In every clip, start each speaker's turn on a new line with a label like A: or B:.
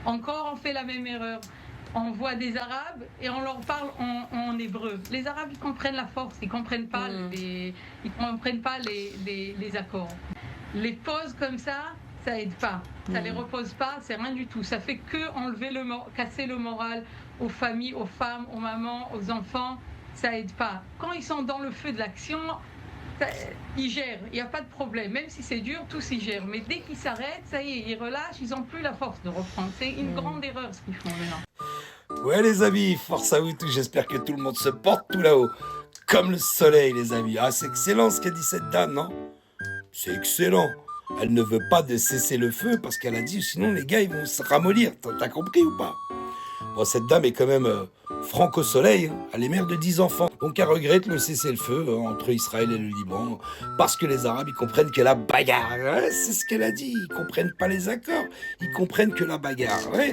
A: Encore, on fait la même erreur. On voit des Arabes et on leur parle en hébreu. Les Arabes, ils comprennent la force, ils comprennent pas ils comprennent pas les accords. Les pauses comme ça aide pas. Ça les repose pas, c'est rien du tout. Ça fait que casser le moral aux familles, aux femmes, aux mamans, aux enfants. Ça aide pas. Quand ils sont dans le feu de l'action, ils gèrent, il n'y a pas de problème. Même si c'est dur, tout s'y gère. Mais dès qu'ils s'arrêtent, ça y est, ils relâchent, ils n'ont plus la force de reprendre. C'est une grande erreur ce qu'ils font maintenant.
B: Ouais les amis, force à vous tous, j'espère que tout le monde se porte tout là-haut. Comme le soleil les amis. Ah c'est excellent ce qu'a dit cette dame, non? C'est excellent. Elle ne veut pas de cesser le feu parce qu'elle a dit sinon les gars ils vont se ramollir. T'as compris ou pas? Bon, cette dame est quand même franc au soleil, hein. Elle est mère de 10 enfants. Donc elle regrette le cessez-le-feu entre Israël et le Liban parce que les Arabes ils comprennent que la bagarre. Ouais, c'est ce qu'elle a dit. Ils comprennent pas les accords. Ils comprennent que la bagarre. Ouais.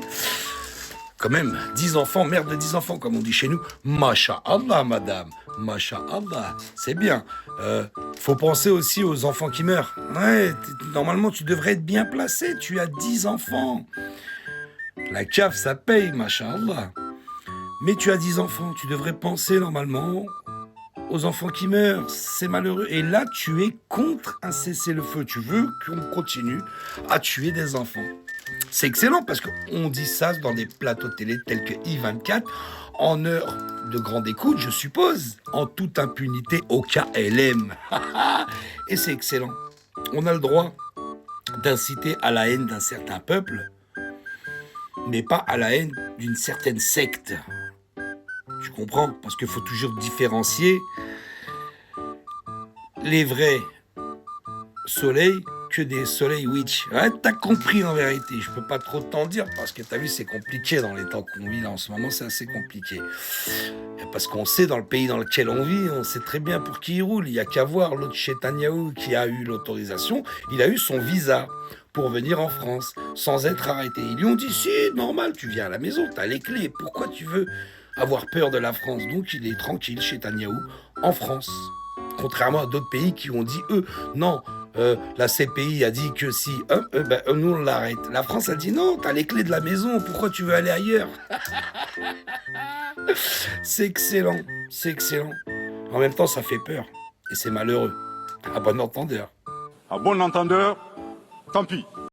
B: Quand même, 10 enfants, mère de 10 enfants, comme on dit chez nous. Masha'Allah, madame. Masha'Allah. C'est bien. Faut penser aussi aux enfants qui meurent. Ouais, normalement, tu devrais être bien placé. Tu as 10 enfants. La CAF, ça paye, Masha'Allah. Mais tu as 10 enfants. Tu devrais penser normalement aux enfants qui meurent. C'est malheureux. Et là, tu es contre un cessez-le-feu. Tu veux qu'on continue à tuer des enfants. C'est excellent parce qu'on dit ça dans des plateaux télé tels que I24 en heure de grande écoute, je suppose, en toute impunité au KLM. Et c'est excellent. On a le droit d'inciter à la haine d'un certain peuple, mais pas à la haine d'une certaine secte. Tu comprends? Parce qu'il faut toujours différencier les vrais soleils que des soleils witch. Ouais, t'as compris en vérité. Je peux pas trop t'en dire parce que t'as vu, c'est compliqué dans les temps qu'on vit là en ce moment, c'est assez compliqué. Parce qu'on sait dans le pays dans lequel on vit, on sait très bien pour qui il roule. Il y a qu'à voir l'autre Netanyahou qui a eu l'autorisation, il a eu son visa pour venir en France sans être arrêté. Ils lui ont dit, si, normal, tu viens à la maison, t'as les clés. Pourquoi tu veux avoir peur de la France? Donc il est tranquille chez Netanyahou en France. Contrairement à d'autres pays qui ont dit, eux, non, la CPI a dit que si, nous on l'arrête. La France a dit non, t'as les clés de la maison, pourquoi tu veux aller ailleurs? C'est excellent, c'est excellent. En même temps, ça fait peur et c'est malheureux. À bon entendeur.
C: À bon entendeur, tant pis.